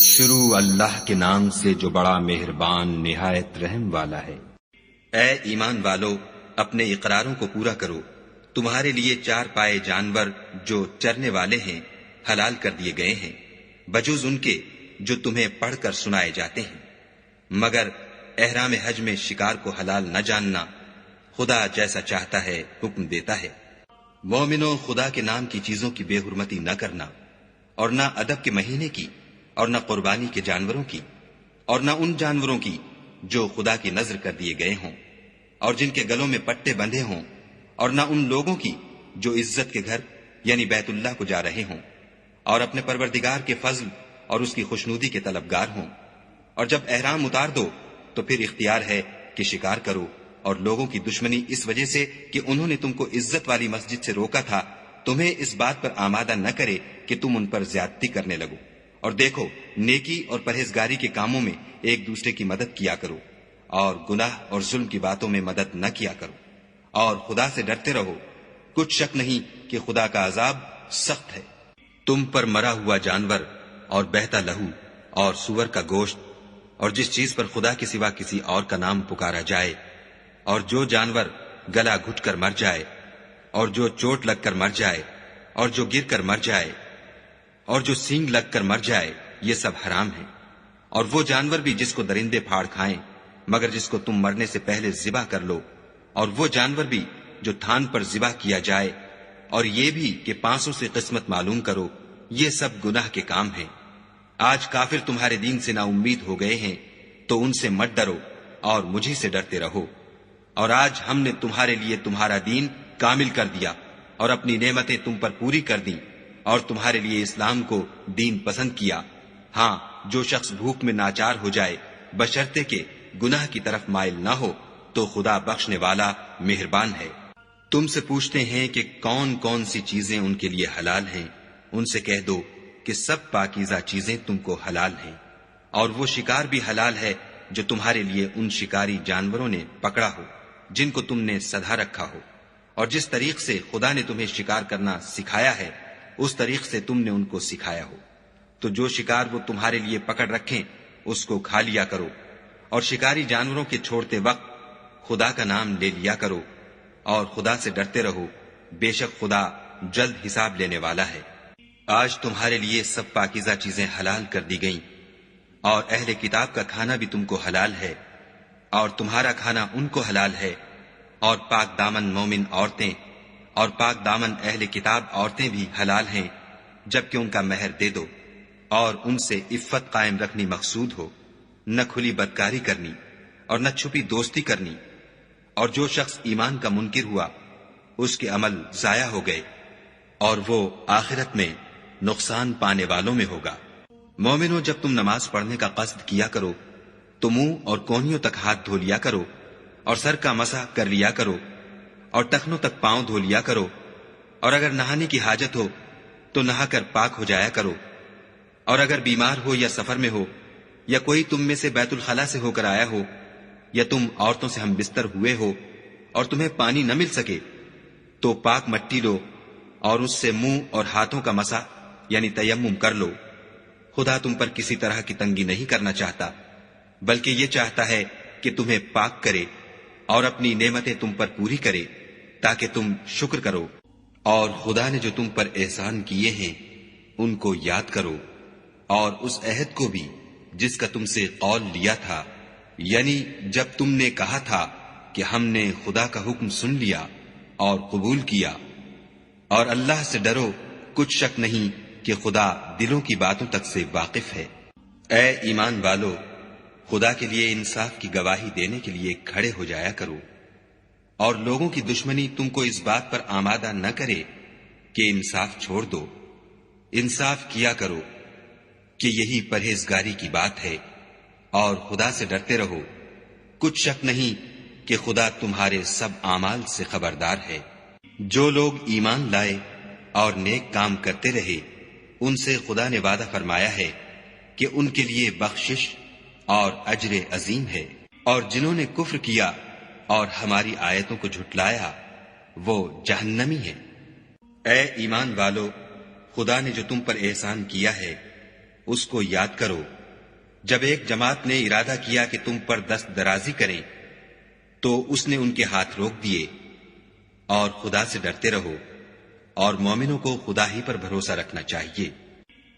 شروع اللہ کے نام سے جو بڑا مہربان نہایت رحم والا ہے۔ اے ایمان والو، اپنے اقراروں کو پورا کرو۔ تمہارے لیے چار پائے جانور جو چرنے والے ہیں حلال کر دیے گئے ہیں، بجوز ان کے جو تمہیں پڑھ کر سنائے جاتے ہیں، مگر احرام حج میں شکار کو حلال نہ جاننا۔ خدا جیسا چاہتا ہے حکم دیتا ہے۔ مومنو، خدا کے نام کی چیزوں کی بے حرمتی نہ کرنا، اور نہ ادب کے مہینے کی، اور نہ قربانی کے جانوروں کی، اور نہ ان جانوروں کی جو خدا کی نذر کر دیے گئے ہوں اور جن کے گلوں میں پٹے بندھے ہوں، اور نہ ان لوگوں کی جو عزت کے گھر یعنی بیت اللہ کو جا رہے ہوں اور اپنے پروردگار کے فضل اور اس کی خوشنودی کے طلبگار ہوں۔ اور جب احرام اتار دو تو پھر اختیار ہے کہ شکار کرو، اور لوگوں کی دشمنی اس وجہ سے کہ انہوں نے تم کو عزت والی مسجد سے روکا تھا تمہیں اس بات پر آمادہ نہ کرے کہ تم ان پر زیادتی کرنے لگو۔ اور دیکھو، نیکی اور پرہیزگاری کے کاموں میں ایک دوسرے کی مدد کیا کرو، اور گناہ اور ظلم کی باتوں میں مدد نہ کیا کرو، اور خدا سے ڈرتے رہو۔ کچھ شک نہیں کہ خدا کا عذاب سخت ہے۔ تم پر مرا ہوا جانور اور بہتا لہو اور سور کا گوشت اور جس چیز پر خدا کے سوا کسی اور کا نام پکارا جائے، اور جو جانور گلا گھٹ کر مر جائے، اور جو چوٹ لگ کر مر جائے، اور جو گر کر مر جائے، اور جو سینگ لگ کر مر جائے، یہ سب حرام ہے۔ اور وہ جانور بھی جس کو درندے پھاڑ کھائیں مگر جس کو تم مرنے سے پہلے ذبح کر لو، اور وہ جانور بھی جو تھان پر ذبح کیا جائے، اور یہ بھی کہ پانسوں سے قسمت معلوم کرو، یہ سب گناہ کے کام ہیں۔ آج کافر تمہارے دین سے نا امید ہو گئے ہیں تو ان سے مت ڈرو اور مجھے سے ڈرتے رہو۔ اور آج ہم نے تمہارے لیے تمہارا دین کامل کر دیا اور اپنی نعمتیں تم پر پوری کر دیں، اور تمہارے لیے اسلام کو دین پسند کیا۔ ہاں، جو شخص بھوک میں ناچار ہو جائے بشرطے کہ گناہ کی طرف مائل نہ ہو تو خدا بخشنے والا مہربان ہے۔ تم سے پوچھتے ہیں کہ کون کون سی چیزیں ان کے لیے حلال ہیں، ان سے کہہ دو کہ سب پاکیزہ چیزیں تم کو حلال ہیں، اور وہ شکار بھی حلال ہے جو تمہارے لیے ان شکاری جانوروں نے پکڑا ہو جن کو تم نے سدھا رکھا ہو، اور جس طریق سے خدا نے تمہیں شکار کرنا سکھایا ہے اس طریق سے تم نے ان کو سکھایا ہو۔ تو جو شکار وہ تمہارے لیے پکڑ رکھیں اس کو کھا لیا کرو، اور شکاری جانوروں کے چھوڑتے وقت خدا کا نام لے لیا کرو، اور خدا سے ڈرتے رہو، بے شک خدا جلد حساب لینے والا ہے۔ آج تمہارے لیے سب پاکیزہ چیزیں حلال کر دی گئیں، اور اہل کتاب کا کھانا بھی تم کو حلال ہے، اور تمہارا کھانا ان کو حلال ہے، اور پاک دامن مومن عورتیں اور پاک دامن اہل کتاب عورتیں بھی حلال ہیں جبکہ ان کا مہر دے دو، اور ان سے عفت قائم رکھنی مقصود ہو، نہ کھلی بدکاری کرنی اور نہ چھپی دوستی کرنی۔ اور جو شخص ایمان کا منکر ہوا اس کے عمل ضائع ہو گئے، اور وہ آخرت میں نقصان پانے والوں میں ہوگا۔ مومنو، جب تم نماز پڑھنے کا قصد کیا کرو تو منہ اور کونیوں تک ہاتھ دھو لیا کرو، اور سر کا مسح کر لیا کرو، اور ٹخنوں تک پاؤں دھو لیا کرو، اور اگر نہانے کی حاجت ہو تو نہا کر پاک ہو جایا کرو، اور اگر بیمار ہو یا سفر میں ہو یا کوئی تم میں سے بیت الخلا سے ہو کر آیا ہو، یا تم عورتوں سے ہم بستر ہوئے ہو اور تمہیں پانی نہ مل سکے تو پاک مٹی لو اور اس سے منہ اور ہاتھوں کا مسح یعنی تیمم کر لو۔ خدا تم پر کسی طرح کی تنگی نہیں کرنا چاہتا، بلکہ یہ چاہتا ہے کہ تمہیں پاک کرے اور اپنی نعمتیں تم پر پوری کرے تاکہ تم شکر کرو۔ اور خدا نے جو تم پر احسان کیے ہیں ان کو یاد کرو، اور اس عہد کو بھی جس کا تم سے قول لیا تھا، یعنی جب تم نے کہا تھا کہ ہم نے خدا کا حکم سن لیا اور قبول کیا۔ اور اللہ سے ڈرو، کچھ شک نہیں کہ خدا دلوں کی باتوں تک سے واقف ہے۔ اے ایمان والو، خدا کے لیے انصاف کی گواہی دینے کے لیے کھڑے ہو جایا کرو، اور لوگوں کی دشمنی تم کو اس بات پر آمادہ نہ کرے کہ انصاف چھوڑ دو۔ انصاف کیا کرو کہ یہی پرہیزگاری کی بات ہے، اور خدا سے ڈرتے رہو۔ کچھ شک نہیں کہ خدا تمہارے سب اعمال سے خبردار ہے۔ جو لوگ ایمان لائے اور نیک کام کرتے رہے ان سے خدا نے وعدہ فرمایا ہے کہ ان کے لیے بخشش اور اجر عظیم ہے، اور جنہوں نے کفر کیا اور ہماری آیتوں کو جھٹلایا وہ جہنمی ہیں۔ اے ایمان والو، خدا نے جو تم پر احسان کیا ہے اس کو یاد کرو جب ایک جماعت نے ارادہ کیا کہ تم پر دست درازی کریں تو اس نے ان کے ہاتھ روک دیے، اور خدا سے ڈرتے رہو، اور مومنوں کو خدا ہی پر بھروسہ رکھنا چاہیے۔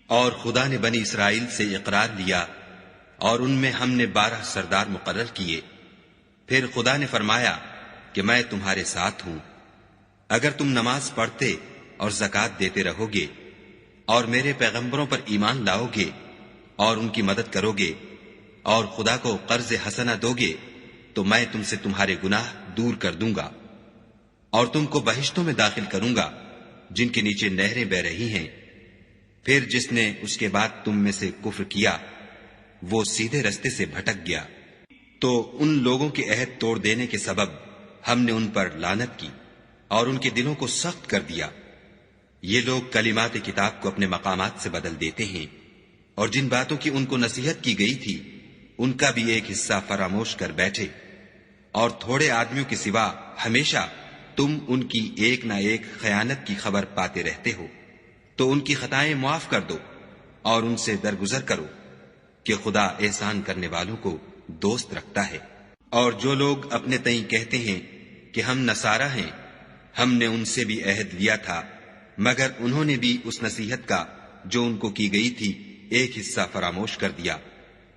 اور خدا نے بنی اسرائیل سے اقرار لیا اور ان میں ہم نے 12 سردار مقرر کیے۔ پھر خدا نے فرمایا کہ میں تمہارے ساتھ ہوں، اگر تم نماز پڑھتے اور زکوٰۃ دیتے رہو گے اور میرے پیغمبروں پر ایمان لاؤ گے اور ان کی مدد کرو گے اور خدا کو قرض حسنہ دو گے تو میں تم سے تمہارے گناہ دور کر دوں گا اور تم کو بہشتوں میں داخل کروں گا جن کے نیچے نہریں بہ رہی ہیں۔ پھر جس نے اس کے بعد تم میں سے کفر کیا وہ سیدھے رستے سے بھٹک گیا، تو ان لوگوں کے عہد توڑ دینے کے سبب ہم نے ان پر لعنت کی اور ان کے دلوں کو سخت کر دیا۔ یہ لوگ کلمات کتاب کو اپنے مقامات سے بدل دیتے ہیں، اور جن باتوں کی ان کو نصیحت کی گئی تھی ان کا بھی ایک حصہ فراموش کر بیٹھے، اور تھوڑے آدمیوں کے سوا ہمیشہ تم ان کی ایک نہ ایک خیانت کی خبر پاتے رہتے ہو، تو ان کی خطائیں معاف کر دو اور ان سے درگزر کرو کہ خدا احسان کرنے والوں کو دوست رکھتا ہے۔ اور جو لوگ اپنے تئیں کہتے ہیں کہ ہم نصارہ ہیں، ہم نے ان سے بھی عہد لیا تھا، مگر انہوں نے بھی اس نصیحت کا جو ان کو کی گئی تھی ایک حصہ فراموش کر دیا،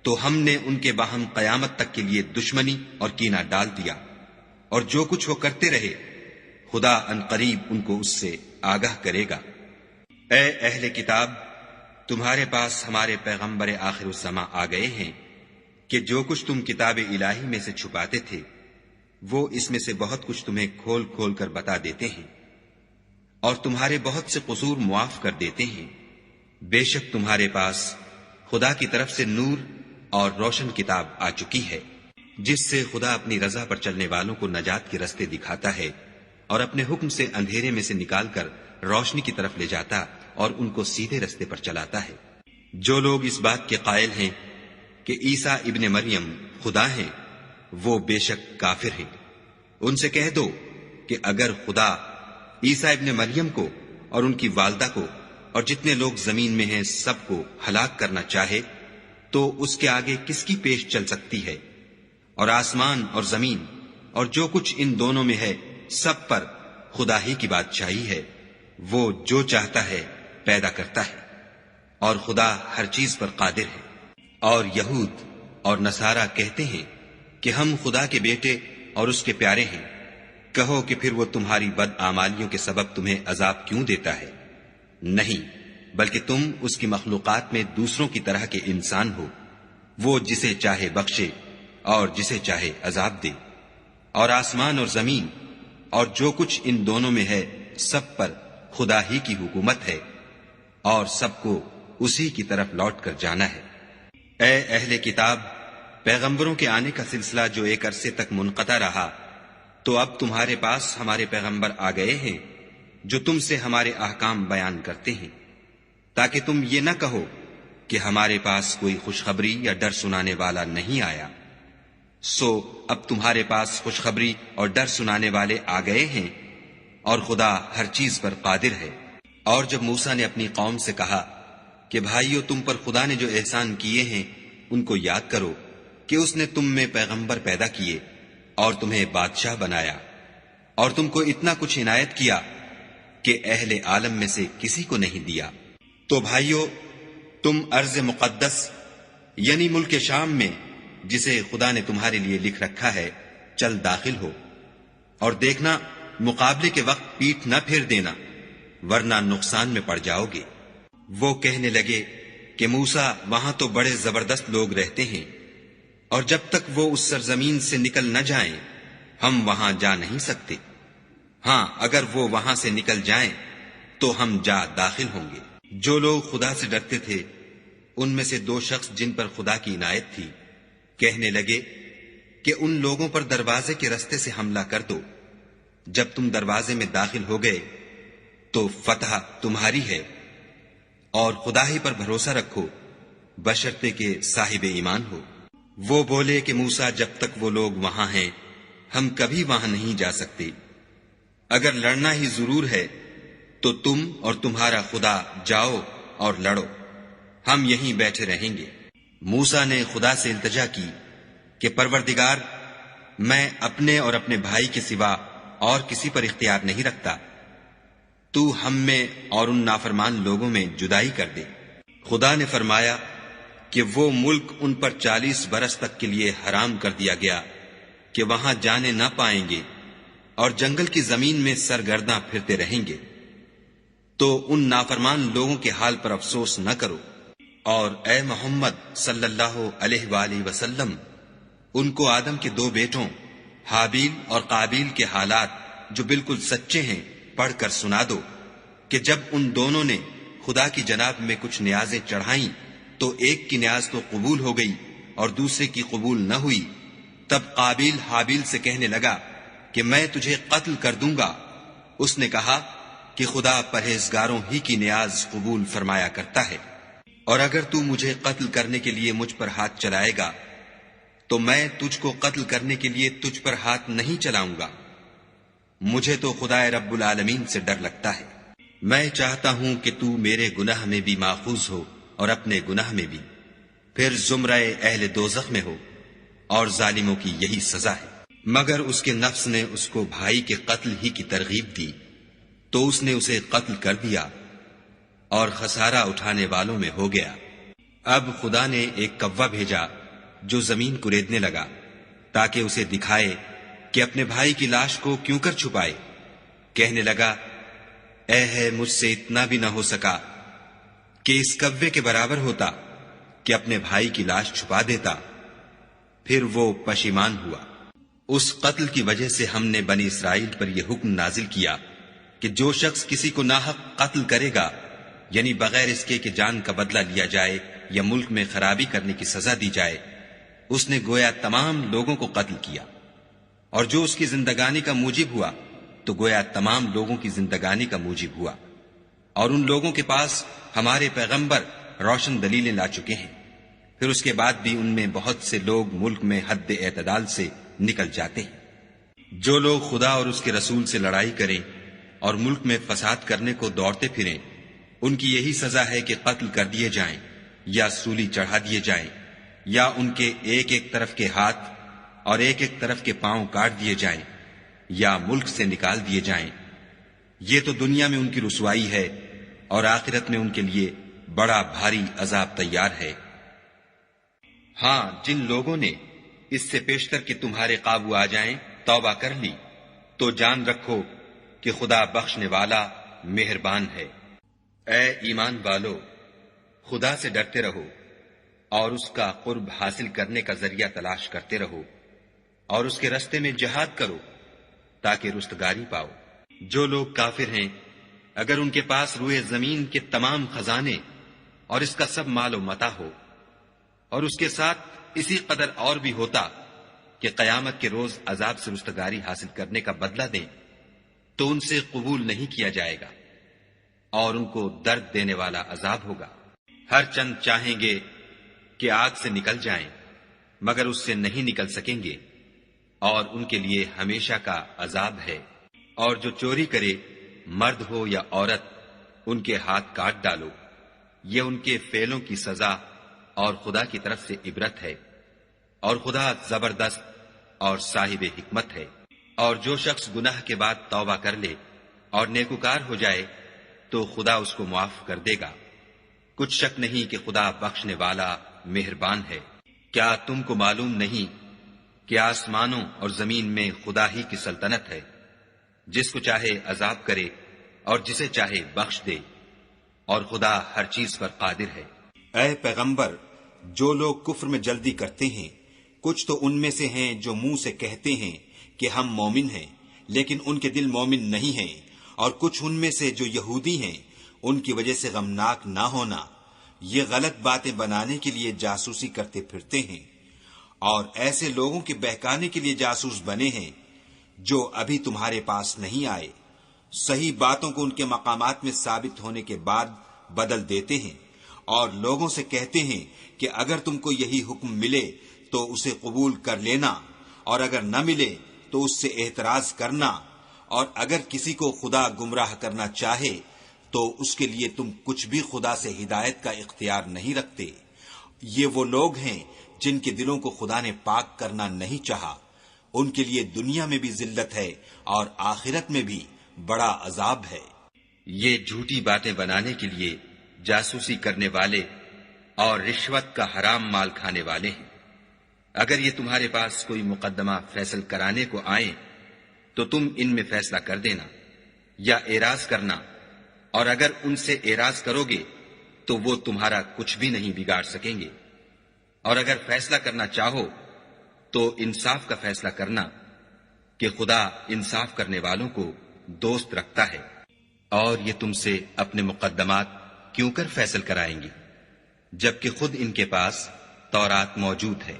تو ہم نے ان کے باہم قیامت تک کے لیے دشمنی اور کینہ ڈال دیا۔ اور جو کچھ وہ کرتے رہے خدا عنقریب ان کو اس سے آگاہ کرے گا۔ اے اہل کتاب، تمہارے پاس ہمارے پیغمبر آخر الزماں آ گئے ہیں کہ جو کچھ تم کتاب الہی میں سے چھپاتے تھے وہ اس میں سے بہت کچھ تمہیں کھول کھول کر بتا دیتے ہیں، اور تمہارے بہت سے قصور معاف کر دیتے ہیں۔ بے شک تمہارے پاس خدا کی طرف سے نور اور روشن کتاب آ چکی ہے، جس سے خدا اپنی رضا پر چلنے والوں کو نجات کے رستے دکھاتا ہے اور اپنے حکم سے اندھیرے میں سے نکال کر روشنی کی طرف لے جاتا اور ان کو سیدھے رستے پر چلاتا ہے۔ جو لوگ اس بات کے قائل ہیں کہ عیسیٰ ابن مریم خدا ہیں وہ بے شک کافر ہیں۔ ان سے کہہ دو کہ اگر خدا عیسیٰ ابن مریم کو اور ان کی والدہ کو اور جتنے لوگ زمین میں ہیں سب کو ہلاک کرنا چاہے تو اس کے آگے کس کی پیش چل سکتی ہے؟ اور آسمان اور زمین اور جو کچھ ان دونوں میں ہے سب پر خدا ہی کی بادشاہی ہے، وہ جو چاہتا ہے پیدا کرتا ہے، اور خدا ہر چیز پر قادر ہے۔ اور یہود اور نصارہ کہتے ہیں کہ ہم خدا کے بیٹے اور اس کے پیارے ہیں۔ کہو کہ پھر وہ تمہاری بدعمالیوں کے سبب تمہیں عذاب کیوں دیتا ہے؟ نہیں، بلکہ تم اس کی مخلوقات میں دوسروں کی طرح کے انسان ہو، وہ جسے چاہے بخشے اور جسے چاہے عذاب دے۔ اور آسمان اور زمین اور جو کچھ ان دونوں میں ہے سب پر خدا ہی کی حکومت ہے، اور سب کو اسی کی طرف لوٹ کر جانا ہے۔ اے اہل کتاب، پیغمبروں کے آنے کا سلسلہ جو ایک عرصے تک منقطع رہا، تو اب تمہارے پاس ہمارے پیغمبر آ گئے ہیں جو تم سے ہمارے احکام بیان کرتے ہیں، تاکہ تم یہ نہ کہو کہ ہمارے پاس کوئی خوشخبری یا ڈر سنانے والا نہیں آیا۔ سو اب تمہارے پاس خوشخبری اور ڈر سنانے والے آ گئے ہیں، اور خدا ہر چیز پر قادر ہے۔ اور جب موسیٰ نے اپنی قوم سے کہا کہ بھائیو، تم پر خدا نے جو احسان کیے ہیں ان کو یاد کرو کہ اس نے تم میں پیغمبر پیدا کیے اور تمہیں بادشاہ بنایا، اور تم کو اتنا کچھ عنایت کیا کہ اہل عالم میں سے کسی کو نہیں دیا۔ تو بھائیو، تم ارض مقدس یعنی ملک شام میں جسے خدا نے تمہارے لیے لکھ رکھا ہے چل داخل ہو، اور دیکھنا مقابلے کے وقت پیٹھ نہ پھیر دینا ورنہ نقصان میں پڑ جاؤ گے۔ وہ کہنے لگے کہ موسیٰ، وہاں تو بڑے زبردست لوگ رہتے ہیں، اور جب تک وہ اس سرزمین سے نکل نہ جائیں ہم وہاں جا نہیں سکتے۔ ہاں، اگر وہ وہاں سے نکل جائیں تو ہم جا داخل ہوں گے۔ جو لوگ خدا سے ڈرتے تھے ان میں سے 2 شخص جن پر خدا کی عنایت تھی کہنے لگے کہ ان لوگوں پر دروازے کے رستے سے حملہ کر دو۔ جب تم دروازے میں داخل ہو گئے تو فتح تمہاری ہے، اور خدا ہی پر بھروسہ رکھو بشرطے کہ صاحب ایمان ہو۔ وہ بولے کہ موسیٰ، جب تک وہ لوگ وہاں ہیں ہم کبھی وہاں نہیں جا سکتے۔ اگر لڑنا ہی ضرور ہے تو تم اور تمہارا خدا جاؤ اور لڑو، ہم یہیں بیٹھے رہیں گے۔ موسیٰ نے خدا سے التجا کی کہ پروردگار، میں اپنے اور اپنے بھائی کے سوا اور کسی پر اختیار نہیں رکھتا، تو ہم میں اور ان نافرمان لوگوں میں جدائی کر دے۔ خدا نے فرمایا کہ وہ ملک ان پر 40 برس تک کے لیے حرام کر دیا گیا کہ وہاں جانے نہ پائیں گے اور جنگل کی زمین میں سرگرداں پھرتے رہیں گے۔ تو ان نافرمان لوگوں کے حال پر افسوس نہ کرو، اور اے محمد صلی اللہ علیہ وآلہ وسلم، ان کو آدم کے 2 بیٹوں حابیل اور قابیل کے حالات جو بالکل سچے ہیں پڑھ کر سنا دو کہ جب ان دونوں نے خدا کی جناب میں کچھ نیازیں چڑھائیں تو ایک کی نیاز تو قبول ہو گئی اور دوسرے کی قبول نہ ہوئی۔ تب قابیل حابیل سے کہنے لگا کہ میں تجھے قتل کر دوں گا۔ اس نے کہا کہ خدا پرہیزگاروں ہی کی نیاز قبول فرمایا کرتا ہے، اور اگر تو مجھے قتل کرنے کے لیے مجھ پر ہاتھ چلائے گا تو میں تجھ کو قتل کرنے کے لیے تجھ پر ہاتھ نہیں چلاؤں گا۔ مجھے تو خدا رب العالمین سے ڈر لگتا ہے۔ میں چاہتا ہوں کہ تو میرے گناہ میں بھی ماخوذ ہو اور اپنے گناہ میں بھی، پھر زمرہ اہل دوزخ میں ہو، اور ظالموں کی یہی سزا ہے۔ مگر اس کے نفس نے اس کو بھائی کے قتل ہی کی ترغیب دی تو اس نے اسے قتل کر دیا اور خسارہ اٹھانے والوں میں ہو گیا۔ اب خدا نے ایک کوا بھیجا جو زمین کریدنے لگا تاکہ اسے دکھائے کہ اپنے بھائی کی لاش کو کیوں کر چھپائے۔ کہنے لگا، اے ہے مجھ سے اتنا بھی نہ ہو سکا کہ اس کوے کے برابر ہوتا کہ اپنے بھائی کی لاش چھپا دیتا۔ پھر وہ پشیمان ہوا۔ اس قتل کی وجہ سے ہم نے بنی اسرائیل پر یہ حکم نازل کیا کہ جو شخص کسی کو ناحق قتل کرے گا، یعنی بغیر اس کے کہ جان کا بدلہ لیا جائے یا ملک میں خرابی کرنے کی سزا دی جائے، اس نے گویا تمام لوگوں کو قتل کیا، اور جو اس کی زندگانی کا موجب ہوا تو گویا تمام لوگوں کی زندگانی کا موجب ہوا۔ اور ان لوگوں کے پاس ہمارے پیغمبر روشن دلیلیں لا چکے ہیں، پھر اس کے بعد بھی ان میں بہت سے لوگ ملک میں حد اعتدال سے نکل جاتے ہیں۔ جو لوگ خدا اور اس کے رسول سے لڑائی کریں اور ملک میں فساد کرنے کو دوڑتے پھریں، ان کی یہی سزا ہے کہ قتل کر دیے جائیں یا سولی چڑھا دیے جائیں، یا ان کے ایک ایک طرف کے ہاتھ اور ایک ایک طرف کے پاؤں کاٹ دیے جائیں یا ملک سے نکال دیے جائیں۔ یہ تو دنیا میں ان کی رسوائی ہے، اور آخرت میں ان کے لیے بڑا بھاری عذاب تیار ہے۔ ہاں، جن لوگوں نے اس سے پیشتر کہ تمہارے قابو آ جائیں توبہ کر لی تو جان رکھو کہ خدا بخشنے والا مہربان ہے۔ اے ایمان والو، خدا سے ڈرتے رہو اور اس کا قرب حاصل کرنے کا ذریعہ تلاش کرتے رہو، اور اس کے رستے میں جہاد کرو تاکہ رستگاری پاؤ۔ جو لوگ کافر ہیں، اگر ان کے پاس روئے زمین کے تمام خزانے اور اس کا سب مال و متاع ہو، اور اس کے ساتھ اسی قدر اور بھی ہوتا کہ قیامت کے روز عذاب سے رستگاری حاصل کرنے کا بدلہ دیں، تو ان سے قبول نہیں کیا جائے گا، اور ان کو درد دینے والا عذاب ہوگا۔ ہر چند چاہیں گے کہ آگ سے نکل جائیں، مگر اس سے نہیں نکل سکیں گے، اور ان کے لیے ہمیشہ کا عذاب ہے۔ اور جو چوری کرے، مرد ہو یا عورت، ان کے ہاتھ کاٹ ڈالو، یہ ان کے فعلوں کی سزا اور خدا کی طرف سے عبرت ہے، اور خدا زبردست اور صاحب حکمت ہے۔ اور جو شخص گناہ کے بعد توبہ کر لے اور نیکوکار ہو جائے تو خدا اس کو معاف کر دے گا۔ کچھ شک نہیں کہ خدا بخشنے والا مہربان ہے۔ کیا تم کو معلوم نہیں کہ آسمانوں اور زمین میں خدا ہی کی سلطنت ہے، جس کو چاہے عذاب کرے اور جسے چاہے بخش دے، اور خدا ہر چیز پر قادر ہے۔ اے پیغمبر، جو لوگ کفر میں جلدی کرتے ہیں، کچھ تو ان میں سے ہیں جو منہ سے کہتے ہیں کہ ہم مومن ہیں، لیکن ان کے دل مومن نہیں ہیں، اور کچھ ان میں سے جو یہودی ہیں، ان کی وجہ سے غمناک نہ ہونا، یہ غلط باتیں بنانے کے لیے جاسوسی کرتے پھرتے ہیں، اور ایسے لوگوں کے بہکانے کے لیے جاسوس بنے ہیں جو ابھی تمہارے پاس نہیں آئے، صحیح باتوں کو ان کے مقامات میں ثابت ہونے کے بعد بدل دیتے ہیں، اور لوگوں سے کہتے ہیں کہ اگر تم کو یہی حکم ملے تو اسے قبول کر لینا، اور اگر نہ ملے تو اس سے اعتراض کرنا، اور اگر کسی کو خدا گمراہ کرنا چاہے تو اس کے لیے تم کچھ بھی خدا سے ہدایت کا اختیار نہیں رکھتے۔ یہ وہ لوگ ہیں جن کے دلوں کو خدا نے پاک کرنا نہیں چاہا، ان کے لیے دنیا میں بھی ذلت ہے اور آخرت میں بھی بڑا عذاب ہے۔ یہ جھوٹی باتیں بنانے کے لیے جاسوسی کرنے والے اور رشوت کا حرام مال کھانے والے ہیں۔ اگر یہ تمہارے پاس کوئی مقدمہ فیصل کرانے کو آئیں تو تم ان میں فیصلہ کر دینا یا اعراض کرنا، اور اگر ان سے اعراض کرو گے تو وہ تمہارا کچھ بھی نہیں بگاڑ سکیں گے، اور اگر فیصلہ کرنا چاہو تو انصاف کا فیصلہ کرنا کہ خدا انصاف کرنے والوں کو دوست رکھتا ہے۔ اور یہ تم سے اپنے مقدمات کیوں کر فیصل کرائیں گے جبکہ خود ان کے پاس تورات موجود ہے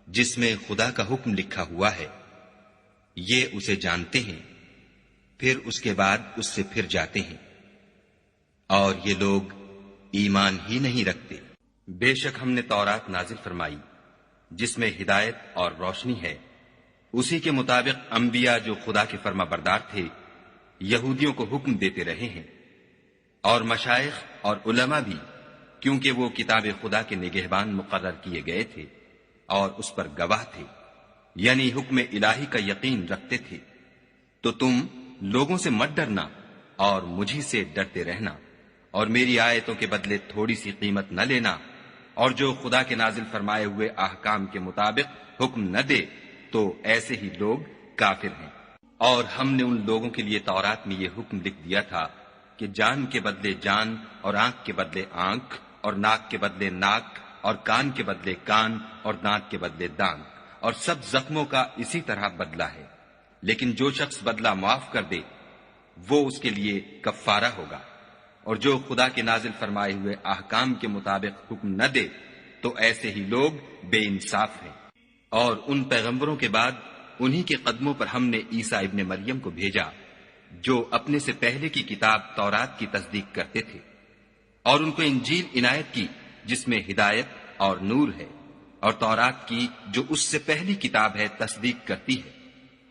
جس میں خدا کا حکم لکھا ہوا ہے۔ یہ اسے جانتے ہیں، پھر اس کے بعد اس سے پھر جاتے ہیں، اور یہ لوگ ایمان ہی نہیں رکھتے۔ بے شک ہم نے تورات نازل فرمائی جس میں ہدایت اور روشنی ہے، اسی کے مطابق انبیاء جو خدا کے فرما بردار تھے یہودیوں کو حکم دیتے رہے ہیں، اور مشائخ اور علماء بھی، کیونکہ وہ کتاب خدا کے نگہبان مقرر کیے گئے تھے اور اس پر گواہ تھے، یعنی حکم الہی کا یقین رکھتے تھے۔ تو تم لوگوں سے مت ڈرنا اور مجھی سے ڈرتے رہنا، اور میری آیتوں کے بدلے تھوڑی سی قیمت نہ لینا، اور جو خدا کے نازل فرمائے ہوئے احکام کے مطابق حکم نہ دے تو ایسے ہی لوگ کافر ہیں۔ اور ہم نے ان لوگوں کے لیے تورات میں یہ حکم لکھ دیا تھا کہ جان کے بدلے جان، اور آنکھ کے بدلے آنکھ، اور ناک کے بدلے ناک، اور کان کے بدلے کان، اور دانت کے بدلے دانت، اور سب زخموں کا اسی طرح بدلہ ہے۔ لیکن جو شخص بدلہ معاف کر دے وہ اس کے لیے کفارہ ہوگا، اور جو خدا کے نازل فرمائے ہوئے احکام کے مطابق حکم نہ دے تو ایسے ہی لوگ بے انصاف ہیں۔ اور ان پیغمبروں کے بعد انہی کے قدموں پر ہم نے عیسیٰ ابن مریم کو بھیجا جو اپنے سے پہلے کی کتاب تورات کی تصدیق کرتے تھے، اور ان کو انجیل عنایت کی جس میں ہدایت اور نور ہے، اور تورات کی جو اس سے پہلی کتاب ہے تصدیق کرتی ہے،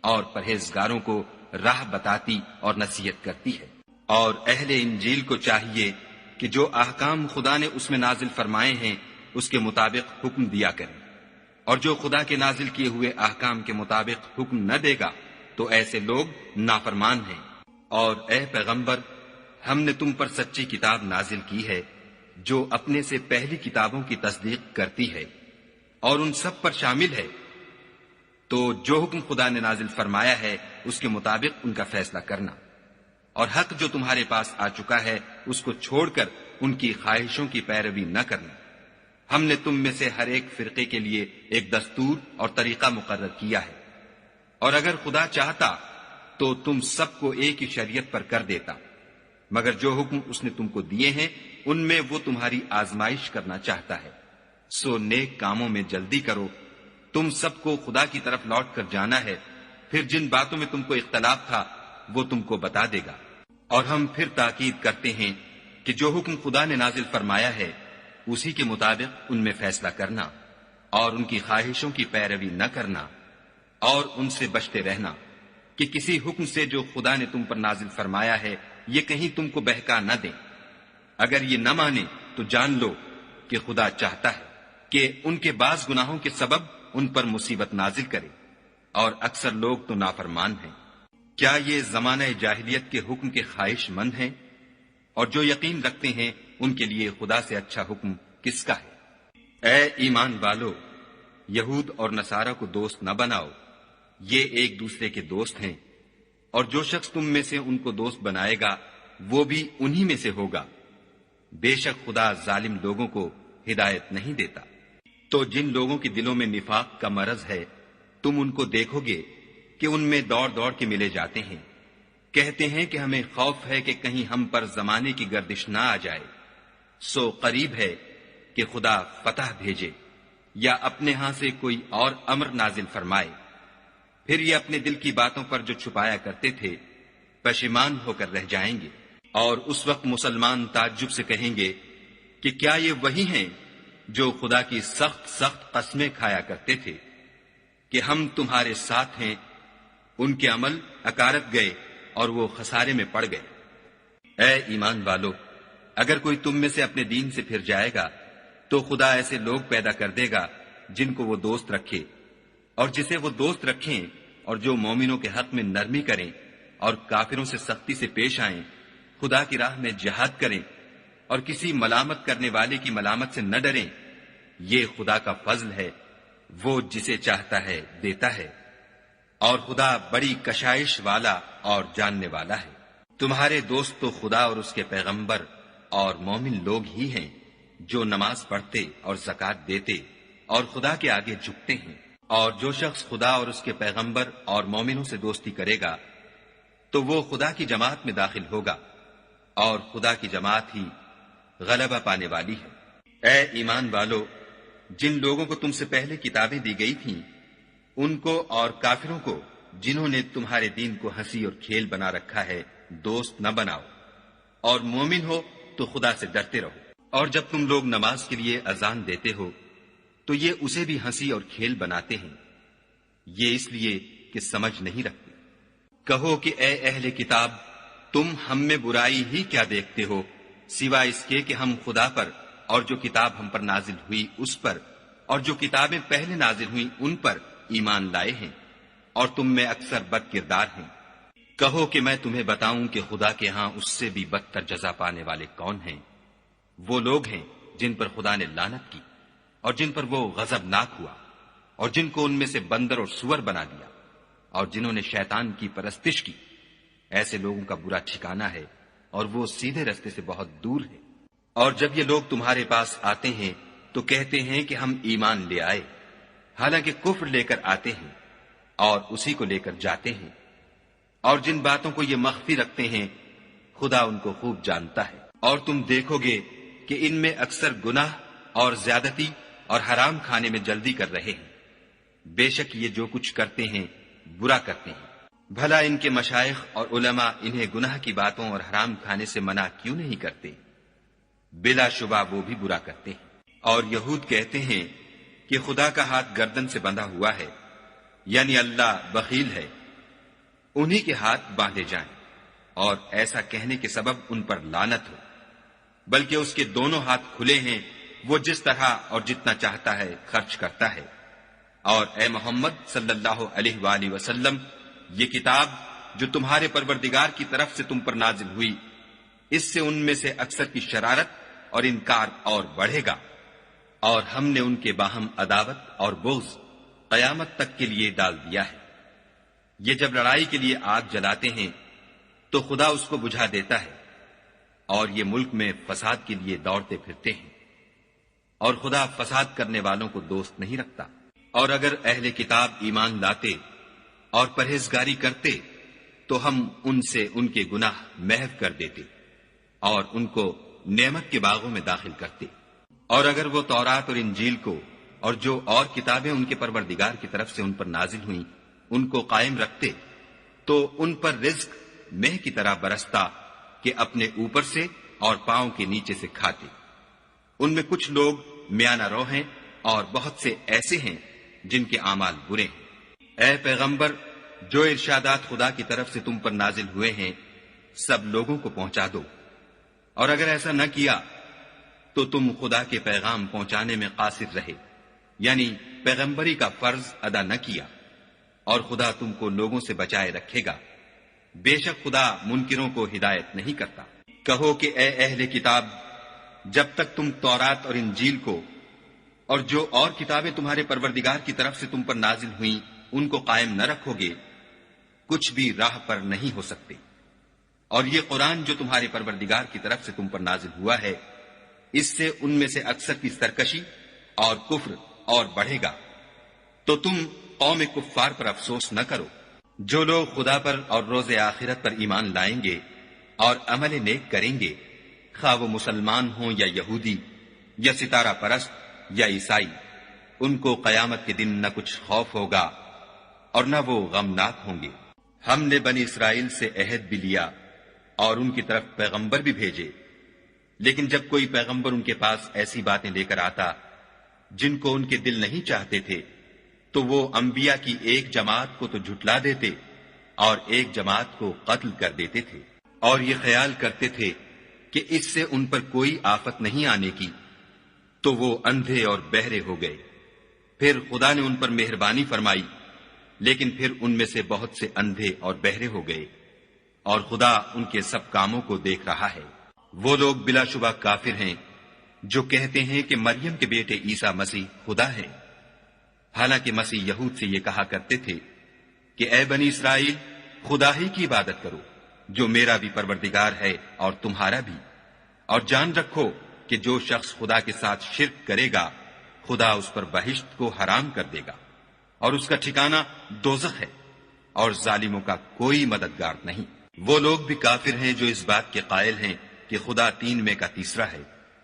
اور پرہیزگاروں کو راہ بتاتی اور نصیحت کرتی ہے۔ اور اہل انجیل کو چاہیے کہ جو احکام خدا نے اس میں نازل فرمائے ہیں اس کے مطابق حکم دیا کریں، اور جو خدا کے نازل کیے ہوئے احکام کے مطابق حکم نہ دے گا تو ایسے لوگ نافرمان ہیں۔ اور اے پیغمبر، ہم نے تم پر سچی کتاب نازل کی ہے جو اپنے سے پہلی کتابوں کی تصدیق کرتی ہے اور ان سب پر شامل ہے، تو جو حکم خدا نے نازل فرمایا ہے اس کے مطابق ان کا فیصلہ کرنا، اور حق جو تمہارے پاس آ چکا ہے اس کو چھوڑ کر ان کی خواہشوں کی پیروی نہ کرنا۔ ہم نے تم میں سے ہر ایک فرقے کے لیے ایک دستور اور طریقہ مقرر کیا ہے، اور اگر خدا چاہتا تو تم سب کو ایک ہی شریعت پر کر دیتا، مگر جو حکم اس نے تم کو دیے ہیں ان میں وہ تمہاری آزمائش کرنا چاہتا ہے۔ سو نیک کاموں میں جلدی کرو، تم سب کو خدا کی طرف لوٹ کر جانا ہے، پھر جن باتوں میں تم کو اختلاف تھا وہ تم کو بتا دے گا۔ اور ہم پھر تاکید کرتے ہیں کہ جو حکم خدا نے نازل فرمایا ہے اسی کے مطابق ان میں فیصلہ کرنا، اور ان کی خواہشوں کی پیروی نہ کرنا، اور ان سے بچتے رہنا کہ کسی حکم سے جو خدا نے تم پر نازل فرمایا ہے یہ کہیں تم کو بہکا نہ دیں۔ اگر یہ نہ مانے تو جان لو کہ خدا چاہتا ہے کہ ان کے بعض گناہوں کے سبب ان پر مصیبت نازل کرے، اور اکثر لوگ تو نافرمان ہیں۔ کیا یہ زمانہ جاہلیت کے حکم کے خواہش مند ہیں؟ اور جو یقین رکھتے ہیں ان کے لیے خدا سے اچھا حکم کس کا ہے؟ اے ایمان والو، یہود اور نصارہ کو دوست نہ بناؤ، یہ ایک دوسرے کے دوست ہیں، اور جو شخص تم میں سے ان کو دوست بنائے گا وہ بھی انہی میں سے ہوگا۔ بے شک خدا ظالم لوگوں کو ہدایت نہیں دیتا۔ تو جن لوگوں کے دلوں میں نفاق کا مرض ہے تم ان کو دیکھو گے کہ ان میں دوڑ دوڑ کے ملے جاتے ہیں، کہتے ہیں کہ ہمیں خوف ہے کہ کہیں ہم پر زمانے کی گردش نہ آ جائے۔ سو قریب ہے کہ خدا فتح بھیجے یا اپنے ہاں سے کوئی اور امر نازل فرمائے، پھر یہ اپنے دل کی باتوں پر جو چھپایا کرتے تھے پشیمان ہو کر رہ جائیں گے۔ اور اس وقت مسلمان تعجب سے کہیں گے کہ کیا یہ وہی ہیں جو خدا کی سخت سخت قسمیں کھایا کرتے تھے کہ ہم تمہارے ساتھ ہیں؟ ان کے عمل اکارت گئے اور وہ خسارے میں پڑ گئے۔ اے ایمان والو، اگر کوئی تم میں سے اپنے دین سے پھر جائے گا تو خدا ایسے لوگ پیدا کر دے گا جن کو وہ دوست رکھے اور جسے وہ دوست رکھیں، اور جو مومنوں کے حق میں نرمی کریں اور کافروں سے سختی سے پیش آئیں، خدا کی راہ میں جہاد کریں اور کسی ملامت کرنے والے کی ملامت سے نہ ڈریں۔ یہ خدا کا فضل ہے، وہ جسے چاہتا ہے دیتا ہے، اور خدا بڑی کشائش والا اور جاننے والا ہے۔ تمہارے دوست تو خدا اور اس کے پیغمبر اور مومن لوگ ہی ہیں جو نماز پڑھتے اور زکوٰۃ دیتے اور خدا کے آگے جھکتے ہیں، اور جو شخص خدا اور اس کے پیغمبر اور مومنوں سے دوستی کرے گا تو وہ خدا کی جماعت میں داخل ہوگا، اور خدا کی جماعت ہی غلبہ پانے والی ہے۔ اے ایمان والو، جن لوگوں کو تم سے پہلے کتابیں دی گئی تھیں ان کو اور کافروں کو جنہوں نے تمہارے دین کو ہنسی اور کھیل بنا رکھا ہے دوست نہ بناؤ، اور مومن ہو تو خدا سے ڈرتے رہو۔ اور جب تم لوگ نماز کے لیے اذان دیتے ہو تو یہ اسے بھی ہنسی اور کھیل بناتے ہیں، یہ اس لیے کہ سمجھ نہیں رکھتے۔ کہو کہ اے اہل کتاب، تم ہم میں برائی ہی کیا دیکھتے ہو سوائے اس کے کہ ہم خدا پر اور جو کتاب ہم پر نازل ہوئی اس پر اور جو کتابیں پہلے نازل ہوئیں ان پر ایمان لائے ہیں، اور تم میں اکثر بد کردار ہیں۔ کہو کہ میں تمہیں بتاؤں کہ خدا کے ہاں اس سے بھی بدتر جزا پانے والے کون ہیں؟ وہ لوگ ہیں جن پر خدا نے لعنت کی اور جن پر وہ غضبناک ہوا، اور جن کو ان میں سے بندر اور سور بنا دیا، اور جنہوں نے شیطان کی پرستش کی۔ ایسے لوگوں کا برا ٹھکانہ ہے اور وہ سیدھے رستے سے بہت دور ہے۔ اور جب یہ لوگ تمہارے پاس آتے ہیں تو کہتے ہیں کہ ہم ایمان لے آئے، حالانکہ کفر لے کر آتے ہیں اور اسی کو لے کر جاتے ہیں، اور جن باتوں کو یہ مخفی رکھتے ہیں خدا ان کو خوب جانتا ہے۔ اور تم دیکھو گے کہ ان میں اکثر گناہ اور زیادتی اور حرام کھانے میں جلدی کر رہے ہیں، بے شک یہ جو کچھ کرتے ہیں برا کرتے ہیں۔ بھلا ان کے مشائخ اور علماء انہیں گناہ کی باتوں اور حرام کھانے سے منع کیوں نہیں کرتے؟ بلا شبہ وہ بھی برا کرتے ہیں۔ اور یہود کہتے ہیں کہ خدا کا ہاتھ گردن سے بندھا ہوا ہے، یعنی اللہ بخیل ہے، انہی کے ہاتھ باندھے جائیں، اور ایسا کہنے کے سبب ان پر لعنت ہو، بلکہ اس کے دونوں ہاتھ کھلے ہیں، وہ جس طرح اور جتنا چاہتا ہے خرچ کرتا ہے۔ اور اے محمد صلی اللہ علیہ وآلہ وسلم، یہ کتاب جو تمہارے پروردگار کی طرف سے تم پر نازل ہوئی، اس سے ان میں سے اکثر کی شرارت اور انکار اور بڑھے گا، اور ہم نے ان کے باہم عداوت اور بغض قیامت تک کے لیے ڈال دیا ہے۔ یہ جب لڑائی کے لیے آگ جلاتے ہیں تو خدا اس کو بجھا دیتا ہے، اور یہ ملک میں فساد کے لیے دوڑتے پھرتے ہیں، اور خدا فساد کرنے والوں کو دوست نہیں رکھتا۔ اور اگر اہل کتاب ایمان لاتے اور پرہیزگاری کرتے تو ہم ان سے ان کے گناہ محو کر دیتے اور ان کو نعمت کے باغوں میں داخل کرتے۔ اور اگر وہ تورات اور انجیل کو اور جو اور کتابیں ان کے پروردگار کی طرف سے ان پر نازل ہوئیں ان کو قائم رکھتے تو ان پر رزق مہ کی طرح برستا کہ اپنے اوپر سے اور پاؤں کے نیچے سے کھاتے۔ ان میں کچھ لوگ میانہ رو ہیں اور بہت سے ایسے ہیں جن کے اعمال برے ہیں۔ اے پیغمبر، جو ارشادات خدا کی طرف سے تم پر نازل ہوئے ہیں سب لوگوں کو پہنچا دو، اور اگر ایسا نہ کیا تو تم خدا کے پیغام پہنچانے میں قاصر رہے، یعنی پیغمبری کا فرض ادا نہ کیا، اور خدا تم کو لوگوں سے بچائے رکھے گا، بے شک خدا منکروں کو ہدایت نہیں کرتا۔ کہو کہ اے اہل کتاب، جب تک تم تورات اور انجیل کو اور جو اور کتابیں تمہارے پروردگار کی طرف سے تم پر نازل ہوئیں ان کو قائم نہ رکھو گے کچھ بھی راہ پر نہیں ہو سکتے۔ اور یہ قرآن جو تمہارے پروردگار کی طرف سے تم پر نازل ہوا ہے اس سے ان میں سے اکثر کی سرکشی اور کفر اور بڑھے گا، تو تم قوم کفار پر افسوس نہ کرو۔ جو لوگ خدا پر اور روز آخرت پر ایمان لائیں گے اور عمل نیک کریں گے، خواہ وہ مسلمان ہوں یا یہودی یا ستارہ پرست یا عیسائی، ان کو قیامت کے دن نہ کچھ خوف ہوگا اور نہ وہ غمناک ہوں گے۔ ہم نے بنی اسرائیل سے عہد بھی لیا اور ان کی طرف پیغمبر بھی بھیجے، لیکن جب کوئی پیغمبر ان کے پاس ایسی باتیں لے کر آتا جن کو ان کے دل نہیں چاہتے تھے تو وہ انبیاء کی ایک جماعت کو تو جھٹلا دیتے اور ایک جماعت کو قتل کر دیتے تھے۔ اور یہ خیال کرتے تھے کہ اس سے ان پر کوئی آفت نہیں آنے کی، تو وہ اندھے اور بہرے ہو گئے۔ پھر خدا نے ان پر مہربانی فرمائی، لیکن پھر ان میں سے بہت سے اندھے اور بہرے ہو گئے، اور خدا ان کے سب کاموں کو دیکھ رہا ہے۔ وہ لوگ بلا شبہ کافر ہیں جو کہتے ہیں کہ مریم کے بیٹے عیسیٰ مسیح خدا ہے، حالانکہ مسیح یہود سے یہ کہا کرتے تھے کہ اے بنی اسرائیل، خدا ہی کی عبادت کرو جو میرا بھی پروردگار ہے اور تمہارا بھی، اور جان رکھو کہ جو شخص خدا کے ساتھ شرک کرے گا خدا اس پر بہشت کو حرام کر دے گا، اور اس کا ٹھکانہ دوزخ ہے، اور ظالموں کا کوئی مددگار نہیں۔ وہ لوگ بھی کافر ہیں جو اس بات کے قائل ہیں کہ خدا تین میں کا تیسرا ہے،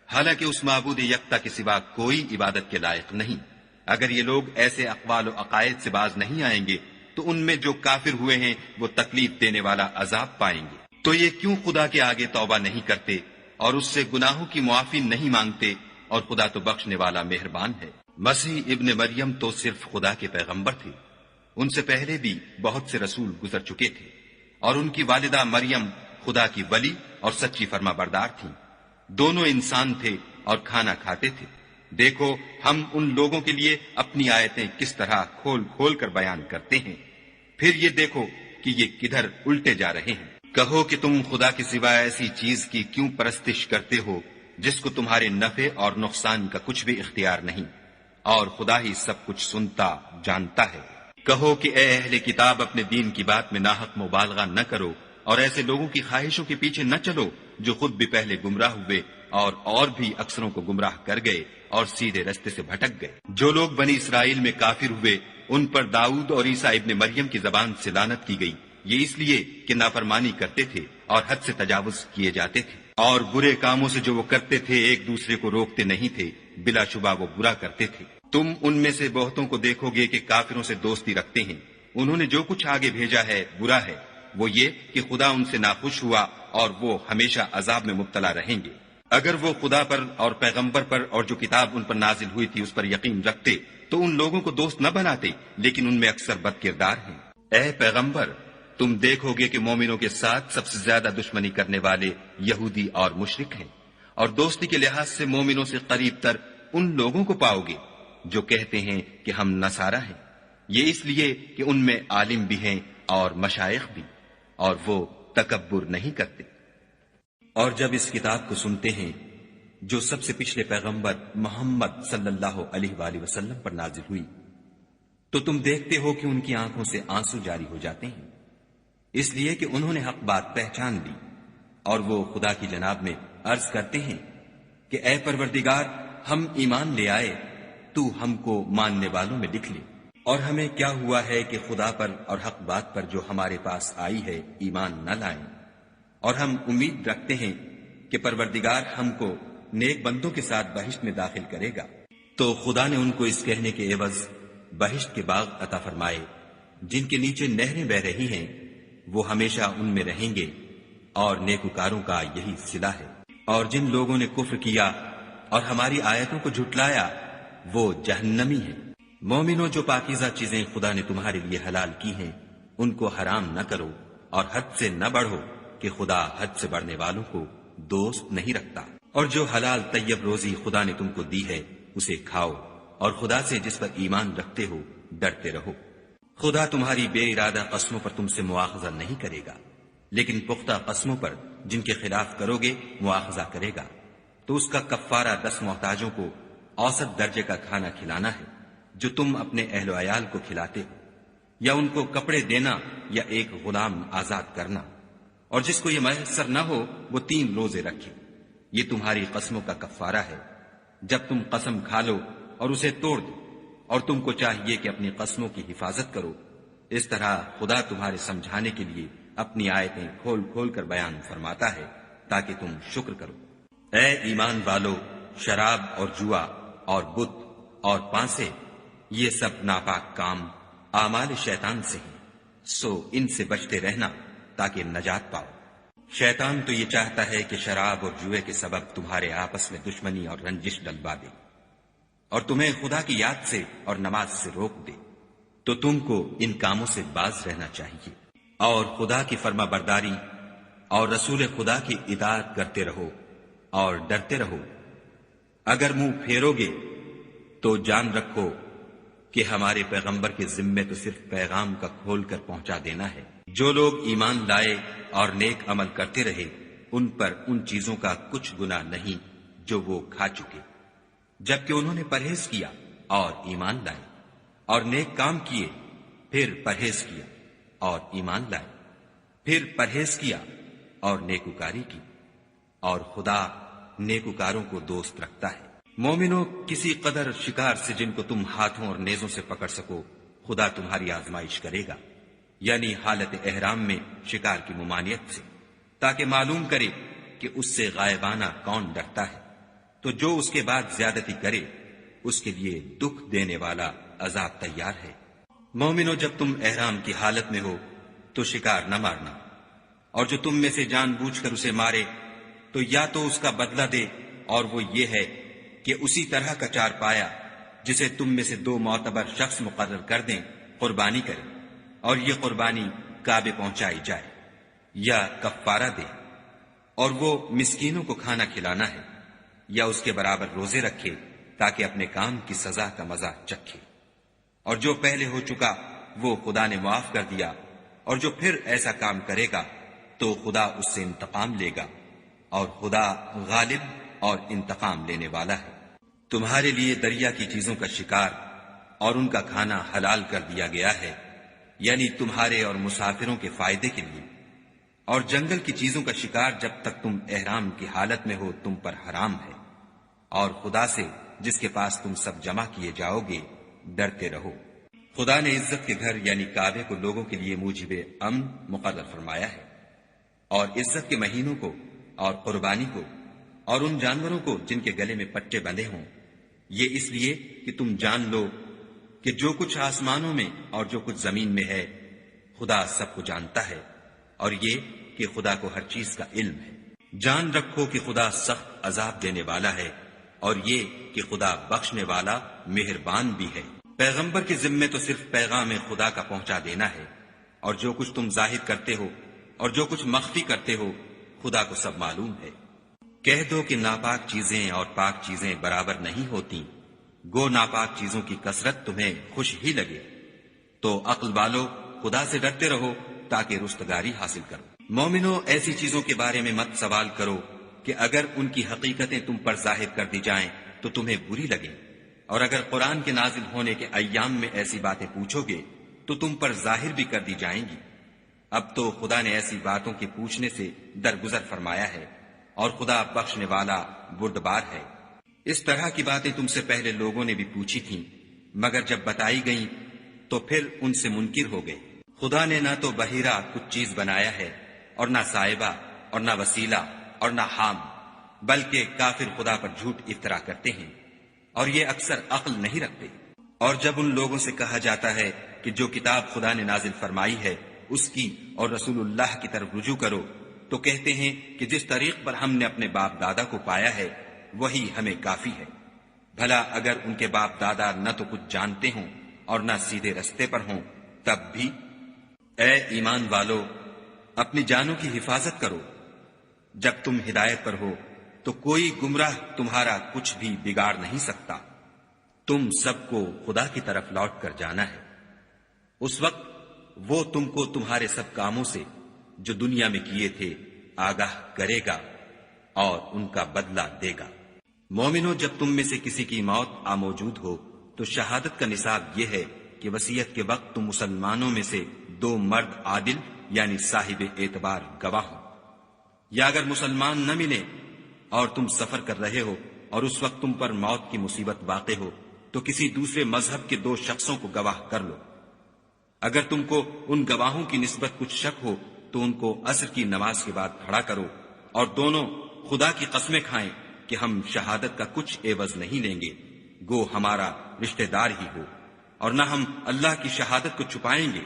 حالانکہ اس معبود یکتا کے سوا کوئی عبادت کے لائق نہیں۔ اگر یہ لوگ ایسے اقوال و عقائد سے باز نہیں آئیں گے تو ان میں جو کافر ہوئے ہیں وہ تکلیف دینے والا عذاب پائیں گے۔ تو یہ کیوں خدا کے آگے توبہ نہیں کرتے اور اس سے گناہوں کی معافی نہیں مانگتے، اور خدا تو بخشنے والا مہربان ہے۔ مسیح ابن مریم تو صرف خدا کے پیغمبر تھے، ان سے پہلے بھی بہت سے رسول گزر چکے تھے، اور ان کی والدہ مریم خدا کی ولی اور سچی فرما بردار تھیں۔ دونوں انسان تھے اور کھانا کھاتے تھے۔ دیکھو ہم ان لوگوں کے لیے اپنی آیتیں کس طرح کھول کھول کر بیان کرتے ہیں، پھر یہ دیکھو کہ یہ کدھر الٹے جا رہے ہیں۔ کہو کہ تم خدا کے سوا ایسی چیز کی کیوں پرستش کرتے ہو جس کو تمہارے نفع اور نقصان کا کچھ بھی اختیار نہیں، اور خدا ہی سب کچھ سنتا جانتا ہے۔ کہو کہ اے اہل کتاب، اپنے دین کی بات میں ناحق مبالغہ نہ کرو، اور ایسے لوگوں کی خواہشوں کے پیچھے نہ چلو جو خود بھی پہلے گمراہ ہوئے اور بھی اکثروں کو گمراہ کر گئے اور سیدھے رستے سے بھٹک گئے۔ جو لوگ بنی اسرائیل میں کافر ہوئے ان پر داؤد اور عیسیٰ ابن مریم کی زبان سے لعنت کی گئی، یہ اس لیے کہ نافرمانی کرتے تھے اور حد سے تجاوز کیے جاتے تھے، اور برے کاموں سے جو وہ کرتے تھے ایک دوسرے کو روکتے نہیں تھے، بلا شبہ وہ برا کرتے تھے۔ تم ان میں سے بہتوں کو دیکھو گے کہ کافروں سے دوستی رکھتے ہیں، انہوں نے جو کچھ آگے بھیجا ہے برا ہے، وہ یہ کہ خدا ان سے ناخوش ہوا اور وہ ہمیشہ عذاب میں مبتلا رہیں گے۔ اگر وہ خدا پر اور پیغمبر پر اور جو کتاب ان پر نازل ہوئی تھی اس پر یقین رکھتے تو ان لوگوں کو دوست نہ بناتے، لیکن ان میں اکثر بد کردار ہیں۔ اے پیغمبر، تم دیکھو گے کہ مومنوں کے ساتھ سب سے زیادہ دشمنی کرنے والے یہودی اور مشرک ہیں، اور دوستی کے لحاظ سے مومنوں سے قریب تر ان لوگوں کو پاؤ گے جو کہتے ہیں کہ ہم نصارہ ہیں، یہ اس لیے کہ ان میں عالم بھی ہیں اور مشائخ بھی، اور وہ تکبر نہیں کرتے۔ اور جب اس کتاب کو سنتے ہیں جو سب سے پچھلے پیغمبر محمد صلی اللہ علیہ وآلہ وسلم پر نازل ہوئی، تو تم دیکھتے ہو کہ ان کی آنکھوں سے آنسو جاری ہو جاتے ہیں، اس لیے کہ انہوں نے حق بات پہچان لی، اور وہ خدا کی جناب میں عرض کرتے ہیں کہ اے پروردگار، ہم ایمان لے آئے، تو ہم کو ماننے والوں میں لکھ لے۔ اور ہمیں کیا ہوا ہے کہ خدا پر اور حق بات پر جو ہمارے پاس آئی ہے ایمان نہ لائیں، اور ہم امید رکھتے ہیں کہ پروردگار ہم کو نیک بندوں کے ساتھ بہشت میں داخل کرے گا۔ تو خدا نے ان کو اس کہنے کے عوض بہشت کے باغ عطا فرمائے جن کے نیچے نہریں بہ رہی ہیں، وہ ہمیشہ ان میں رہیں گے، اور نیکوکاروں کا یہی صلہ ہے۔ اور جن لوگوں نے کفر کیا اور ہماری آیتوں کو جھٹلایا وہ جہنمی ہیں۔ مومنوں، جو پاکیزہ چیزیں خدا نے تمہارے لیے حلال کی ہیں ان کو حرام نہ کرو، اور حد سے نہ بڑھو کہ خدا حد سے بڑھنے والوں کو دوست نہیں رکھتا۔ اور جو حلال طیب روزی خدا نے تم کو دی ہے اسے کھاؤ، اور خدا سے جس پر ایمان رکھتے ہو ڈرتے رہو۔ خدا تمہاری بے ارادہ قسموں پر تم سے مواخذہ نہیں کرے گا، لیکن پختہ قسموں پر جن کے خلاف کرو گے مواخذہ کرے گا، تو اس کا کفارہ 10 محتاجوں کو اوسط درجے کا کھانا کھلانا ہے جو تم اپنے اہل و عیال کو کھلاتے ہو، یا ان کو کپڑے دینا یا ایک غلام آزاد کرنا، اور جس کو یہ میسر نہ ہو وہ 3 روزے رکھے۔ یہ تمہاری قسموں کا کفارہ ہے جب تم قسم کھا لو اور اسے توڑ دو، اور تم کو چاہیے کہ اپنی قسموں کی حفاظت کرو۔ اس طرح خدا تمہارے سمجھانے کے لیے اپنی آیتیں کھول کھول کر بیان فرماتا ہے تاکہ تم شکر کرو۔ اے ایمان والو، شراب اور جوا اور بت اور پانسے، یہ سب ناپاک کام اعمال شیطان سے ہیں، سو ان سے بچتے رہنا تاکہ نجات پاؤ۔ شیطان تو یہ چاہتا ہے کہ شراب اور جوئے کے سبب تمہارے آپس میں دشمنی اور رنجش ڈلوا دے، اور تمہیں خدا کی یاد سے اور نماز سے روک دے، تو تم کو ان کاموں سے باز رہنا چاہیے، اور خدا کی فرما برداری اور رسول خدا کی اطاعت کرتے رہو اور ڈرتے رہو۔ اگر منہ پھیرو گے تو جان رکھو کہ ہمارے پیغمبر کے ذمے تو صرف پیغام کا کھول کر پہنچا دینا ہے۔ جو لوگ ایمان لائے اور نیک عمل کرتے رہے ان پر ان چیزوں کا کچھ گناہ نہیں جو وہ کھا چکے، جبکہ انہوں نے پرہیز کیا اور ایمان لائے، اور نیک کام کیے، پھر پرہیز کیا اور ایمان لائے، پھر پرہیز کیا اور نیکوکاری کی، اور خدا نیکوکاروں کو دوست رکھتا ہے۔ مومنوں، کسی قدر شکار سے جن کو تم ہاتھوں اور نیزوں سے پکڑ سکو خدا تمہاری آزمائش کرے گا، یعنی حالت احرام میں شکار کی ممانعت سے، تاکہ معلوم کرے کہ اس سے غائبانہ کون ڈرتا ہے، تو جو اس کے بعد زیادتی کرے اس کے لیے دکھ دینے والا عذاب تیار ہے۔ مومنوں، جب تم احرام کی حالت میں ہو تو شکار نہ مارنا، اور جو تم میں سے جان بوجھ کر اسے مارے تو یا تو اس کا بدلہ دے، اور وہ یہ ہے کہ اسی طرح کا چار پایا جسے تم میں سے 2 معتبر شخص مقرر کر دیں قربانی کرے، اور یہ قربانی کعبے پہنچائی جائے، یا کفارہ دے، اور وہ مسکینوں کو کھانا کھلانا ہے، یا اس کے برابر روزے رکھے تاکہ اپنے کام کی سزا کا مزہ چکھے۔ اور جو پہلے ہو چکا وہ خدا نے معاف کر دیا، اور جو پھر ایسا کام کرے گا تو خدا اس سے انتقام لے گا، اور خدا غالب اور انتقام لینے والا ہے۔ تمہارے لیے دریا کی چیزوں کا شکار اور ان کا کھانا حلال کر دیا گیا ہے، یعنی تمہارے اور مسافروں کے فائدے کے لیے، اور جنگل کی چیزوں کا شکار جب تک تم احرام کی حالت میں ہو تم پر حرام ہے، اور خدا سے جس کے پاس تم سب جمع کیے جاؤ گے ڈرتے رہو۔ خدا نے عزت کے گھر یعنی کعبے کو لوگوں کے لیے موجب امن مقرر فرمایا ہے، اور عزت کے مہینوں کو اور قربانی کو اور ان جانوروں کو جن کے گلے میں پٹے بندھے ہوں، یہ اس لیے کہ تم جان لو کہ جو کچھ آسمانوں میں اور جو کچھ زمین میں ہے خدا سب کو جانتا ہے، اور یہ کہ خدا کو ہر چیز کا علم ہے۔ جان رکھو کہ خدا سخت عذاب دینے والا ہے، اور یہ کہ خدا بخشنے والا مہربان بھی ہے۔ پیغمبر کے ذمے تو صرف پیغام خدا کا پہنچا دینا ہے، اور جو کچھ تم ظاہر کرتے ہو اور جو کچھ مخفی کرتے ہو خدا کو سب معلوم ہے۔ کہہ دو کہ ناپاک چیزیں اور پاک چیزیں برابر نہیں ہوتی، گو ناپاک چیزوں کی کثرت تمہیں خوش ہی لگے، تو عقل والو خدا سے ڈرتے رہو تاکہ رستگاری حاصل کرو۔ مومنو، ایسی چیزوں کے بارے میں مت سوال کرو کہ اگر ان کی حقیقتیں تم پر ظاہر کر دی جائیں تو تمہیں بری لگیں، اور اگر قرآن کے نازل ہونے کے ایام میں ایسی باتیں پوچھو گے تو تم پر ظاہر بھی کر دی جائیں گی۔ اب تو خدا نے ایسی باتوں کے پوچھنے سے درگزر فرمایا ہے، اور خدا بخشنے والا بردبار ہے۔ اس طرح کی باتیں تم سے پہلے لوگوں نے بھی پوچھی تھیں، مگر جب بتائی گئیں تو پھر ان سے منکر ہو گئے۔ خدا نے نہ تو بحیرہ کچھ چیز بنایا ہے، اور نہ صاحبہ، اور نہ وسیلہ، اور نہ حام، بلکہ کافر خدا پر جھوٹ افطرا کرتے ہیں، اور یہ اکثر عقل نہیں رکھتے۔ اور جب ان لوگوں سے کہا جاتا ہے کہ جو کتاب خدا نے نازل فرمائی ہے اس کی اور رسول اللہ کی طرف رجوع کرو، تو کہتے ہیں کہ جس طریق پر ہم نے اپنے باپ دادا کو پایا ہے وہی ہمیں کافی ہے۔ بھلا اگر ان کے باپ دادا نہ تو کچھ جانتے ہوں اور نہ سیدھے رستے پر ہوں تب بھی؟ اے ایمان والو، اپنی جانوں کی حفاظت کرو۔ جب تم ہدایت پر ہو تو کوئی گمراہ تمہارا کچھ بھی بگاڑ نہیں سکتا۔ تم سب کو خدا کی طرف لوٹ کر جانا ہے، اس وقت وہ تم کو تمہارے سب کاموں سے جو دنیا میں کیے تھے آگاہ کرے گا اور ان کا بدلہ دے گا۔ مومنو، جب تم میں سے کسی کی موت آ موجود ہو تو شہادت کا نصاب یہ ہے کہ وصیت کے وقت تم مسلمانوں میں سے 2 مرد عادل یعنی صاحب اعتبار گواہ ہو، یا اگر مسلمان نہ ملے اور تم سفر کر رہے ہو اور اس وقت تم پر موت کی مصیبت واقع ہو تو کسی دوسرے مذہب کے 2 شخصوں کو گواہ کر لو۔ اگر تم کو ان گواہوں کی نسبت کچھ شک ہو تو ان کو عصر کی نماز کے بعد کھڑا کرو، اور دونوں خدا کی قسمیں کھائیں کہ ہم شہادت کا کچھ عوض نہیں لیں گے، گو ہمارا رشتہ دار ہی ہو، اور نہ ہم اللہ کی شہادت کو چھپائیں گے،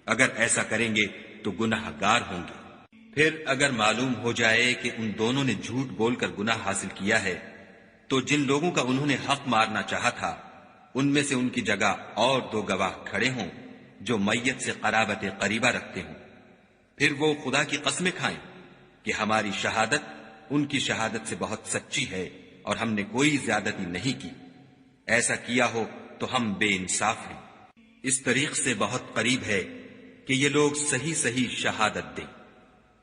اگر ایسا کریں گے تو گناہ گار ہوں گے۔ پھر اگر معلوم ہو جائے کہ ان دونوں نے جھوٹ بول کر گناہ حاصل کیا ہے تو جن لوگوں کا انہوں نے حق مارنا چاہا تھا ان میں سے ان کی جگہ اور 2 گواہ کھڑے ہوں جو میت سے قرابت قریبہ رکھتے ہوں، پھر وہ خدا کی قسمیں کھائیں کہ ہماری شہادت ان کی شہادت سے بہت سچی ہے اور ہم نے کوئی زیادتی نہیں کی، ایسا کیا ہو تو ہم بے انصاف ہیں۔ اس طریق سے بہت قریب ہے کہ یہ لوگ صحیح صحیح شہادت دیں،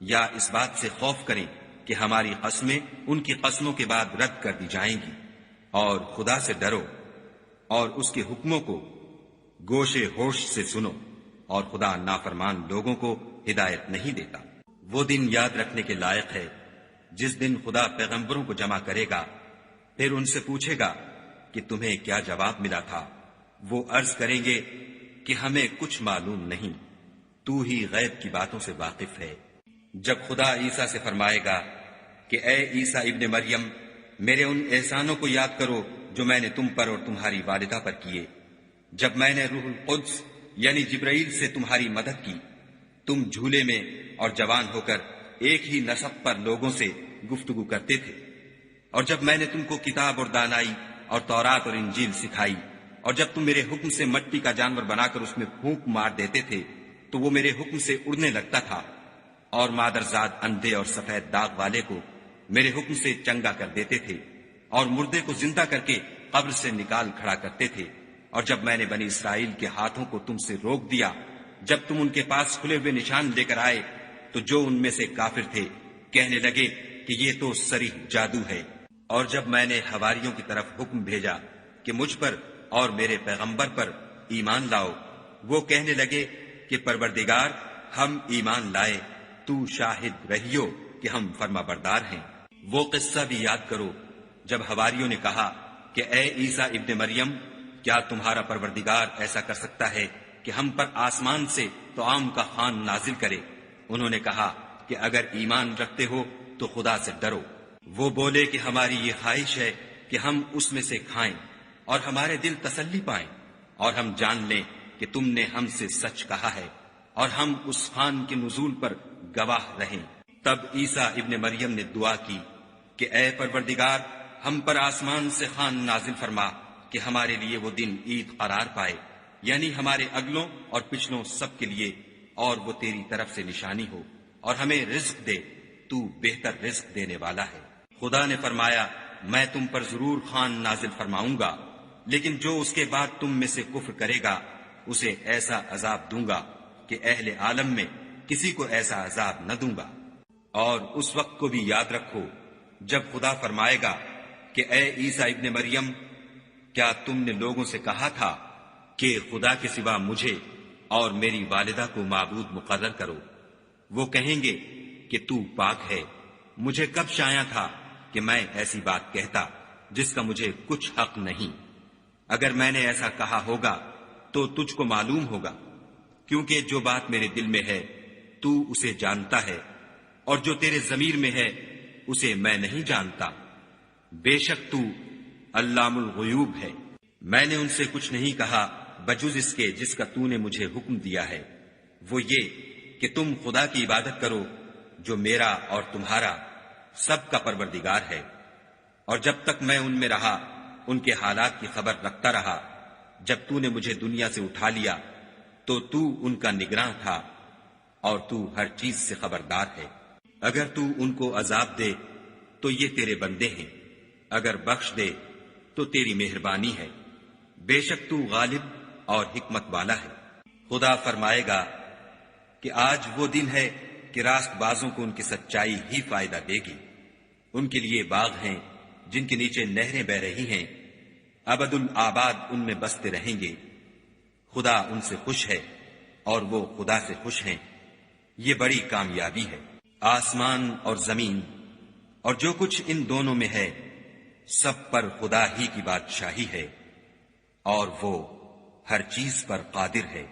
یا اس بات سے خوف کریں کہ ہماری قسمیں ان کی قسموں کے بعد رد کر دی جائیں گی، اور خدا سے ڈرو اور اس کے حکموں کو گوشے ہوش سے سنو، اور خدا نافرمان لوگوں کو ہدایت نہیں دیتا۔ وہ دن یاد رکھنے کے لائق ہے جس دن خدا پیغمبروں کو جمع کرے گا، پھر ان سے پوچھے گا کہ تمہیں کیا جواب ملا تھا۔ وہ عرض کریں گے کہ ہمیں کچھ معلوم نہیں، تو ہی غیب کی باتوں سے واقف ہے۔ جب خدا عیسیٰ سے فرمائے گا کہ اے عیسیٰ ابن مریم، میرے ان احسانوں کو یاد کرو جو میں نے تم پر اور تمہاری والدہ پر کیے، جب میں نے روح القدس یعنی جبرائیل سے تمہاری مدد کی، تم جھولے میں اور جوان ہو کر ایک ہی نسق پر لوگوں سے گفتگو کرتے تھے، اور جب میں نے تم کو کتاب اور دانائی اور تورات اور انجیل سکھائی، اور جب تم میرے حکم سے مٹی کا جانور بنا کر اس میں پھونک مار دیتے تھے تو وہ میرے حکم سے اڑنے لگتا تھا، اور مادرزاد اندھے اور سفید داغ والے کو میرے حکم سے چنگا کر دیتے تھے، اور مردے کو زندہ کر کے قبر سے نکال کھڑا کرتے تھے، اور جب میں نے بنی اسرائیل کے ہاتھوں کو تم سے روک دیا، جب تم ان کے پاس کھلے ہوئے نشان لے کر آئے، تو جو ان میں سے کافر تھے کہنے لگے کہ یہ تو صریح جادو ہے، اور جب میں نے حواریوں کی طرف حکم بھیجا کہ مجھ پر اور میرے پیغمبر پر ایمان لاؤ، وہ کہنے لگے کہ پروردگار ہم ایمان لائے، تو شاہد رہیو کہ ہم فرما بردار ہیں۔ وہ قصہ بھی یاد کرو جب حواریوں نے کہا کہ اے عیسیٰ ابن مریم، کیا تمہارا پروردگار ایسا کر سکتا ہے کہ ہم پر آسمان سے طعام کا خوان نازل کرے؟ انہوں نے کہا کہ اگر ایمان رکھتے ہو تو خدا سے ڈرو۔ وہ بولے کہ ہماری یہ خواہش ہے کہ ہم اس میں سے کھائیں اور ہمارے دل تسلی پائیں، اور ہم جان لیں کہ تم نے ہم سے سچ کہا ہے، اور ہم اس خوان کے نزول پر گواہ رہیں۔ تب عیسیٰ ابن مریم نے دعا کی کہ اے پروردگار، ہم پر آسمان سے خوان نازل فرما کہ ہمارے لیے وہ دن عید قرار پائے، یعنی ہمارے اگلوں اور پچھلوں سب کے لیے، اور وہ تیری طرف سے نشانی ہو، اور ہمیں رزق دے، تو بہتر رزق دینے والا ہے۔ خدا نے فرمایا میں تم پر ضرور خوان نازل فرماؤں گا، لیکن جو اس کے بعد تم میں سے کفر کرے گا اسے ایسا عذاب دوں گا کہ اہل عالم میں کسی کو ایسا عذاب نہ دوں گا۔ اور اس وقت کو بھی یاد رکھو جب خدا فرمائے گا کہ اے عیسیٰ ابن مریم، کیا تم نے لوگوں سے کہا تھا کہ خدا کے سوا مجھے اور میری والدہ کو معبود مقرر کرو؟ وہ کہیں گے کہ تو پاک ہے، مجھے کب شایع تھا کہ میں ایسی بات کہتا جس کا مجھے کچھ حق نہیں۔ اگر میں نے ایسا کہا ہوگا تو تجھ کو معلوم ہوگا، کیونکہ جو بات میرے دل میں ہے تو اسے جانتا ہے، اور جو تیرے ضمیر میں ہے اسے میں نہیں جانتا۔ بے شک تو علام الغیوب ہے۔ میں نے ان سے کچھ نہیں کہا بجز اس کے جس کا تو نے مجھے حکم دیا ہے، وہ یہ کہ تم خدا کی عبادت کرو جو میرا اور تمہارا سب کا پروردگار ہے۔ اور جب تک میں ان میں رہا ان کے حالات کی خبر رکھتا رہا، جب تو نے مجھے دنیا سے اٹھا لیا تو تو ان کا نگراں تھا، اور تو ہر چیز سے خبردار ہے۔ اگر تو ان کو عذاب دے تو یہ تیرے بندے ہیں، اگر بخش دے تو تیری مہربانی ہے، بے شک تو غالب اور حکمت والا ہے۔ خدا فرمائے گا کہ آج وہ دن ہے کہ راست بازوں کو ان کی سچائی ہی فائدہ دے گی۔ ان کے لیے باغ ہیں جن کے نیچے نہریں بہ رہی ہیں، ابد الآباد ان میں بستے رہیں گے۔ خدا ان سے خوش ہے اور وہ خدا سے خوش ہیں، یہ بڑی کامیابی ہے۔ آسمان اور زمین اور جو کچھ ان دونوں میں ہے سب پر خدا ہی کی بادشاہی ہے، اور وہ ہر چیز پر قادر ہے۔